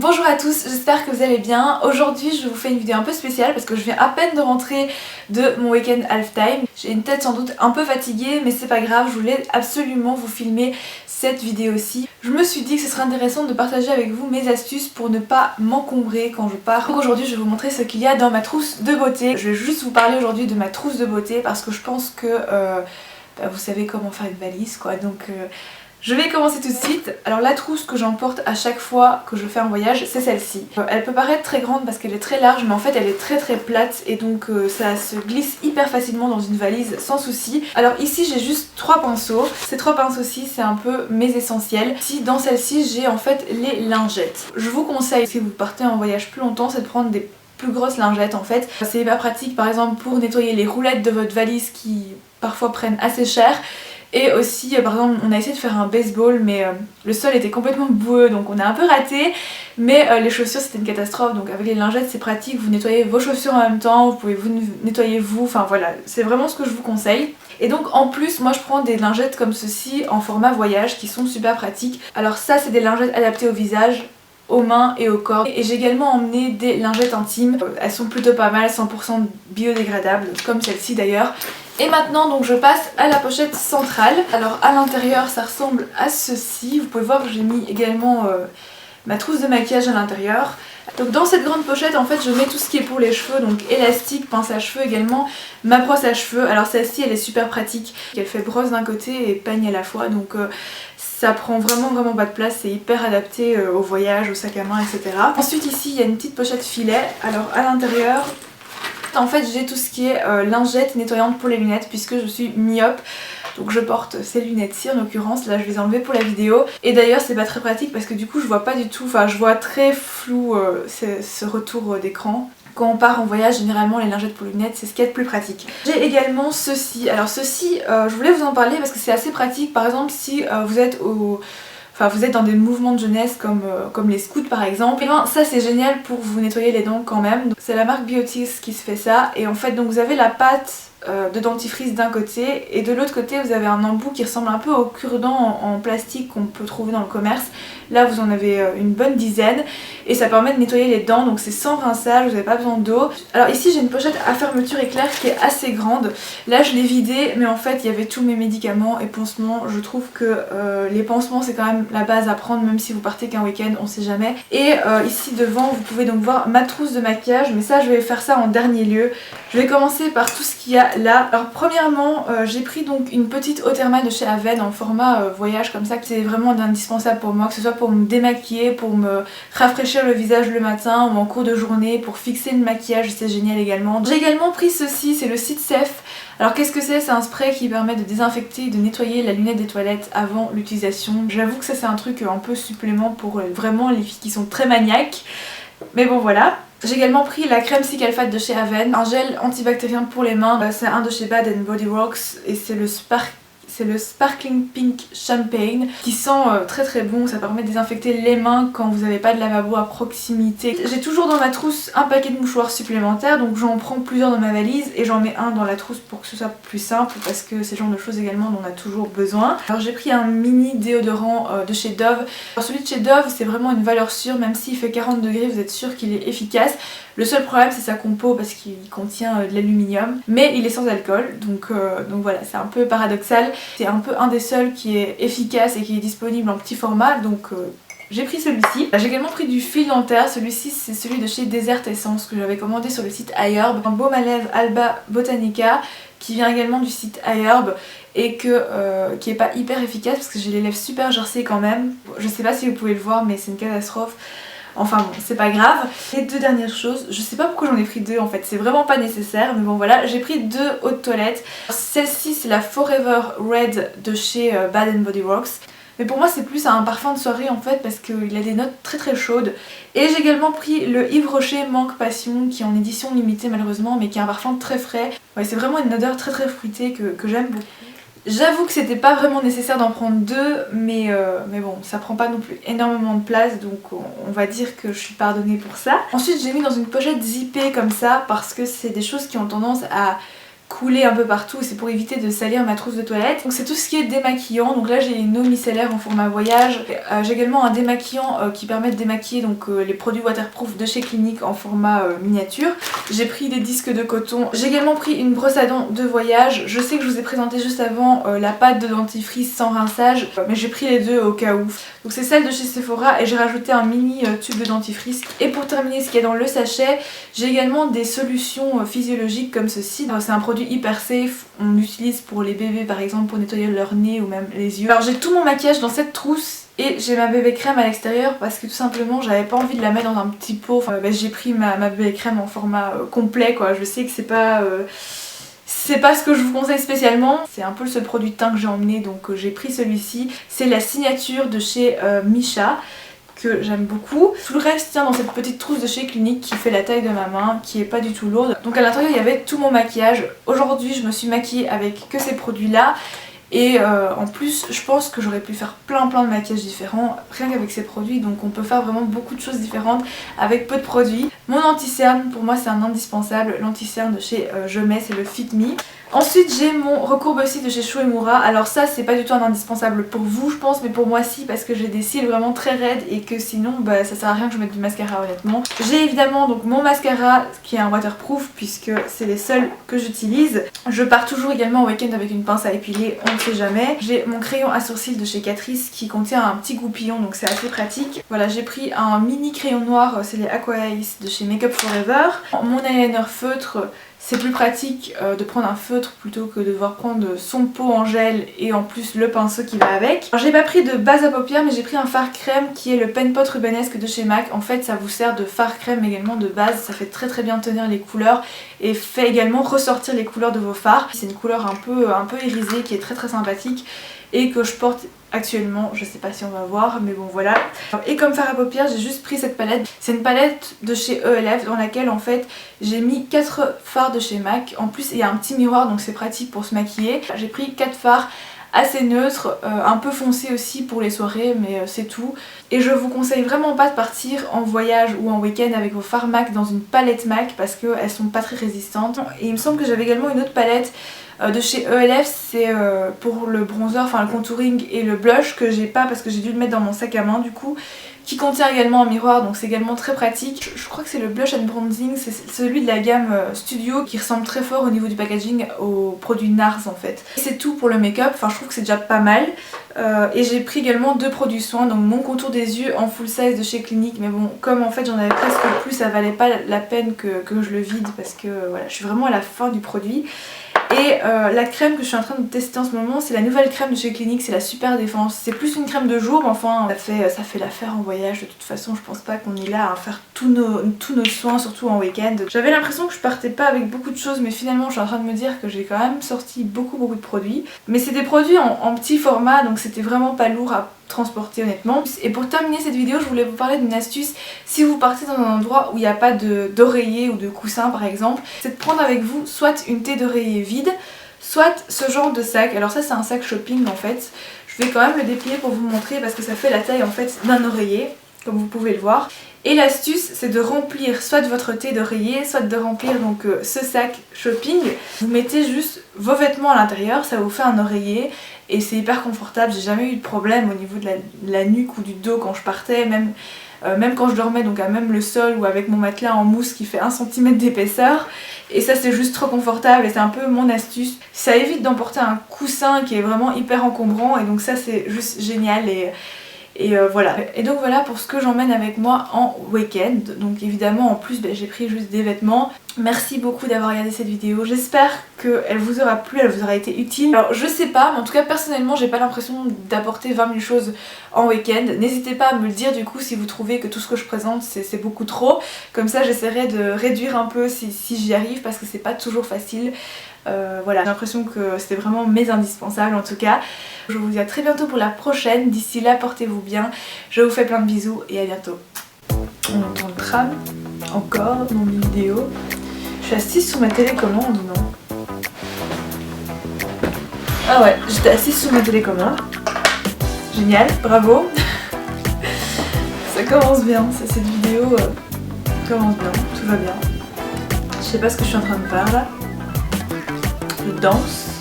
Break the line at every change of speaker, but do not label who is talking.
Bonjour à tous, j'espère que vous allez bien. Aujourd'hui je vous fais une vidéo un peu spéciale parce que je viens à peine de rentrer de mon week-end halftime. J'ai une tête sans doute un peu fatiguée mais c'est pas grave, je voulais absolument vous filmer cette vidéo-ci. Je me suis dit que ce serait intéressant de partager avec vous mes astuces pour ne pas m'encombrer quand je pars. Donc aujourd'hui je vais vous montrer ce qu'il y a dans ma trousse de beauté. Je vais juste vous parler aujourd'hui de ma trousse de beauté parce que je pense que vous savez comment faire une valise quoi, donc je vais commencer tout de suite. Alors la trousse que j'emporte à chaque fois que je fais un voyage, c'est celle-ci. Elle peut paraître très grande parce qu'elle est très large, mais en fait elle est très plate et donc ça se glisse hyper facilement dans une valise sans souci. Alors ici j'ai juste 3 pinceaux. Ces 3 pinceaux-ci c'est un peu mes essentiels. Ici dans celle-ci j'ai en fait les lingettes. Je vous conseille, si vous partez en voyage plus longtemps, c'est de prendre des plus grosses lingettes en fait. C'est hyper pratique par exemple pour nettoyer les roulettes de votre valise qui parfois prennent assez cher. Et aussi par exemple on a essayé de faire un baseball mais le sol était complètement boueux donc on a un peu raté. Mais les chaussures c'était une catastrophe, donc avec les lingettes c'est pratique, vous nettoyez vos chaussures en même temps, vous pouvez vous nettoyer vous, enfin voilà, c'est vraiment ce que je vous conseille. Et donc en plus moi je prends des lingettes comme ceci en format voyage qui sont super pratiques. Alors ça c'est des lingettes adaptées au visage, aux mains et au corps. Et j'ai également emmené des lingettes intimes, elles sont plutôt pas mal, 100% biodégradables comme celle-ci d'ailleurs. Et maintenant donc je passe à la pochette centrale. Alors à l'intérieur ça ressemble à ceci, vous pouvez voir que j'ai mis également ma trousse de maquillage à l'intérieur. Donc dans cette grande pochette en fait je mets tout ce qui est pour les cheveux, donc élastique, pince à cheveux également, ma brosse à cheveux. Alors celle-ci elle est super pratique, elle fait brosse d'un côté et peigne à la fois, donc ça prend vraiment pas de place, c'est hyper adapté au voyage, au sac à main, etc. Ensuite ici il y a une petite pochette filet. Alors à l'intérieur en fait j'ai tout ce qui est lingettes nettoyantes pour les lunettes puisque je suis myope. Donc je porte ces lunettes-ci en l'occurrence, là je les ai enlevées pour la vidéo. Et d'ailleurs c'est pas très pratique parce que du coup je vois pas du tout, enfin je vois très flou ce retour d'écran. Quand on part en voyage, généralement les lingettes pour lunettes c'est ce qu'il y a de plus pratique. J'ai également ceci. Alors ceci, je voulais vous en parler parce que c'est assez pratique. Par exemple si vous êtes vous êtes dans des mouvements de jeunesse comme les scouts par exemple, et bien ça c'est génial pour vous nettoyer les dents quand même. C'est la marque Biotis qui se fait ça et en fait donc vous avez la pâte de dentifrice d'un côté et de l'autre côté vous avez un embout qui ressemble un peu au cure-dent en plastique qu'on peut trouver dans le commerce. Là vous en avez une bonne dizaine et ça permet de nettoyer les dents, donc c'est sans rinçage, vous n'avez pas besoin d'eau. Alors ici j'ai une pochette à fermeture éclair qui est assez grande. Là je l'ai vidée mais en fait il y avait tous mes médicaments et pansements. Je trouve que les pansements c'est quand même la base à prendre même si vous partez qu'un week-end, on sait jamais. Et ici devant vous pouvez donc voir ma trousse de maquillage, mais ça je vais faire ça en dernier lieu. Je vais commencer par tout ce qu'il y a là. Alors premièrement j'ai pris donc une petite eau thermale de chez Aven en format voyage comme ça, c'est vraiment indispensable pour moi, que ce soit pour me démaquiller, pour me rafraîchir le visage le matin ou en cours de journée, pour fixer le maquillage, c'est génial également. J'ai également pris ceci, c'est le Sit Safe. Alors qu'est-ce que c'est? C'est un spray qui permet de désinfecter et de nettoyer la lunette des toilettes avant l'utilisation. J'avoue que ça c'est un truc un peu supplément pour vraiment les filles qui sont très maniaques. Mais bon voilà. J'ai également pris la crème Cicatrifate de chez Aven, un gel antibactérien pour les mains. C'est un de chez Bath & Body Works et c'est le Sparkling Pink Champagne qui sent très bon. Ça permet de désinfecter les mains quand vous n'avez pas de lavabo à proximité. J'ai toujours dans ma trousse un paquet de mouchoirs supplémentaires, donc j'en prends plusieurs dans ma valise et j'en mets un dans la trousse pour que ce soit plus simple parce que c'est le genre de choses également dont on a toujours besoin. Alors j'ai pris un mini déodorant de chez Dove. Alors celui de chez Dove c'est vraiment une valeur sûre, même s'il fait 40 degrés vous êtes sûr qu'il est efficace. Le seul problème c'est sa compo parce qu'il contient de l'aluminium, mais il est sans alcool, donc voilà, c'est un peu paradoxal. C'est un peu un des seuls qui est efficace et qui est disponible en petit format, donc j'ai pris celui-ci. J'ai également pris du fil dentaire, celui-ci c'est celui de chez Desert Essence que j'avais commandé sur le site iHerb. Un baume à lèvres Alba Botanica qui vient également du site iHerb et qui est pas hyper efficace parce que j'ai les lèvres super gercées quand même. Je sais pas si vous pouvez le voir mais c'est une catastrophe. Enfin bon, c'est pas grave. Les deux dernières choses, je sais pas pourquoi j'en ai pris deux en fait, c'est vraiment pas nécessaire, mais bon voilà, j'ai pris 2 eaux de toilette. Celle-ci c'est la Forever Red de chez Bath & Body Works. Mais pour moi c'est plus un parfum de soirée en fait parce qu'il a des notes très chaudes. Et j'ai également pris le Yves Rocher Manque Passion qui est en édition limitée malheureusement, mais qui est un parfum très frais. Ouais, c'est vraiment une odeur très fruitée que j'aime beaucoup. J'avoue que c'était pas vraiment nécessaire d'en prendre 2, mais bon, ça prend pas non plus énormément de place, donc on va dire que je suis pardonnée pour ça. Ensuite j'ai mis dans une pochette zippée comme ça parce que c'est des choses qui ont tendance à couler un peu partout, c'est pour éviter de salir ma trousse de toilette. Donc c'est tout ce qui est démaquillant, donc là j'ai une eau micellaire en format voyage. J'ai également un démaquillant qui permet de démaquiller donc les produits waterproof de chez Clinique en format miniature. J'ai pris des disques de coton, j'ai également pris une brosse à dents de voyage. Je sais que je vous ai présenté juste avant la pâte de dentifrice sans rinçage, mais j'ai pris les deux au cas où. Donc c'est celle de chez Sephora et j'ai rajouté un mini tube de dentifrice. Et pour terminer ce qu'il y a dans le sachet, j'ai également des solutions physiologiques comme ceci. C'est un produit hyper safe, on l'utilise pour les bébés par exemple pour nettoyer leur nez ou même les yeux. Alors j'ai tout mon maquillage dans cette trousse et j'ai ma bébé crème à l'extérieur parce que tout simplement j'avais pas envie de la mettre dans un petit pot. Enfin, j'ai pris ma bébé crème en format complet quoi. Je sais que c'est pas ce que je vous conseille spécialement. C'est un peu le seul produit de teint que j'ai emmené, donc j'ai pris celui-ci. C'est la signature de chez Missha, que j'aime beaucoup. Tout le reste tient dans cette petite trousse de chez Clinique qui fait la taille de ma main, qui est pas du tout lourde. Donc à l'intérieur il y avait tout mon maquillage. Aujourd'hui je me suis maquillée avec que ces produits là. Et en plus je pense que j'aurais pu faire plein de maquillages différents rien qu'avec ces produits, donc on peut faire vraiment beaucoup de choses différentes avec peu de produits. Mon anti-cerne pour moi c'est un indispensable, l'anti-cerne de chez Je Mets, c'est le Fit Me. Ensuite j'ai mon recourbe cils de chez Shu Uemura. Alors ça c'est pas du tout un indispensable pour vous je pense, mais pour moi si, parce que j'ai des cils vraiment très raides et que sinon bah, ça sert à rien que je mette du mascara honnêtement. J'ai évidemment donc mon mascara qui est un waterproof puisque c'est les seuls que j'utilise. Je pars toujours également au week-end avec une pince à épiler, on ne sait jamais. J'ai mon crayon à sourcils de chez Catrice qui contient un petit goupillon, donc c'est assez pratique. Voilà, j'ai pris un mini crayon noir, c'est les Aqua Ice de chez Make Up Forever. Mon eyeliner feutre, c'est plus pratique de prendre un feutre plutôt que de devoir prendre son pot en gel et en plus le pinceau qui va avec. Alors j'ai pas pris de base à paupières mais j'ai pris un fard crème qui est le Pen Pot Rubenesque de chez MAC. En fait ça vous sert de fard crème également de base, ça fait très bien tenir les couleurs et fait également ressortir les couleurs de vos fards. C'est une couleur un peu irisée qui est très sympathique et que je porte actuellement, je sais pas si on va voir mais bon voilà. Et comme fard à paupières j'ai juste pris cette palette, c'est une palette de chez ELF dans laquelle en fait j'ai mis 4 fards de chez MAC, en plus il y a un petit miroir donc c'est pratique pour se maquiller. J'ai pris 4 fards assez neutres, un peu foncés aussi pour les soirées mais c'est tout. Et je vous conseille vraiment pas de partir en voyage ou en week-end avec vos fards MAC dans une palette MAC parce qu'elles sont pas très résistantes. Et il me semble que j'avais également une autre palette de chez ELF, c'est pour le bronzer, enfin le contouring et le blush que j'ai pas parce que j'ai dû le mettre dans mon sac à main du coup, qui contient également un miroir donc c'est également très pratique. Je crois que c'est le Blush and Bronzing, c'est celui de la gamme Studio qui ressemble très fort au niveau du packaging au produit NARS en fait. C'est tout pour le make-up, enfin je trouve que c'est déjà pas mal. Et j'ai pris également 2 produits soins, donc mon contour des yeux en full size de chez Clinique, mais bon comme en fait j'en avais presque plus, ça valait pas la peine que je le vide parce que voilà, je suis vraiment à la fin du produit. Et la crème que je suis en train de tester en ce moment, c'est la nouvelle crème de chez Clinique, c'est la Super Défense. C'est plus une crème de jour, mais enfin ça fait l'affaire en voyage. De toute façon je pense pas qu'on est là à faire tous nos soins, surtout en week-end. J'avais l'impression que je partais pas avec beaucoup de choses, mais finalement je suis en train de me dire que j'ai quand même sorti beaucoup de produits. Mais c'est des produits en petit format, donc c'était vraiment pas lourd à transporter honnêtement. Et pour terminer cette vidéo je voulais vous parler d'une astuce si vous partez dans un endroit où il n'y a pas d'oreiller ou de coussin par exemple, c'est de prendre avec vous soit une thé d'oreiller vide, soit ce genre de sac. Alors ça c'est un sac shopping en fait, je vais quand même le déplier pour vous montrer parce que ça fait la taille en fait d'un oreiller comme vous pouvez le voir. Et l'astuce c'est de remplir soit votre thé d'oreiller, soit de remplir donc ce sac shopping. Vous mettez juste vos vêtements à l'intérieur, ça vous fait un oreiller et c'est hyper confortable. J'ai jamais eu de problème au niveau de la nuque ou du dos quand je partais, même quand je dormais donc à même le sol ou avec mon matelas en mousse qui fait 1 cm d'épaisseur. Et ça c'est juste trop confortable et c'est un peu mon astuce. Ça évite d'emporter un coussin qui est vraiment hyper encombrant et donc ça c'est juste génial. Et voilà. Et donc voilà pour ce que j'emmène avec moi en week-end. Donc évidemment en plus j'ai pris juste des vêtements. Merci beaucoup d'avoir regardé cette vidéo. J'espère qu'elle vous aura plu, elle vous aura été utile. Alors je sais pas, mais en tout cas personnellement j'ai pas l'impression d'apporter 20 000 choses en week-end. N'hésitez pas à me le dire du coup si vous trouvez que tout ce que je présente c'est beaucoup trop. Comme ça j'essaierai de réduire un peu si j'y arrive parce que c'est pas toujours facile. Voilà, j'ai l'impression que c'était vraiment mes indispensables en tout cas. Je vous dis à très bientôt pour la prochaine. D'ici là, portez-vous bien. Je vous fais plein de bisous et à bientôt. On entend le tram encore dans mes vidéos. Je suis assise sous ma télécommande ou non? Ah ouais, j'étais assise sous ma télécommande. Génial, bravo. Ça commence bien, cette vidéo commence bien, tout va bien. Je sais pas ce que je suis en train de faire là. peu dense.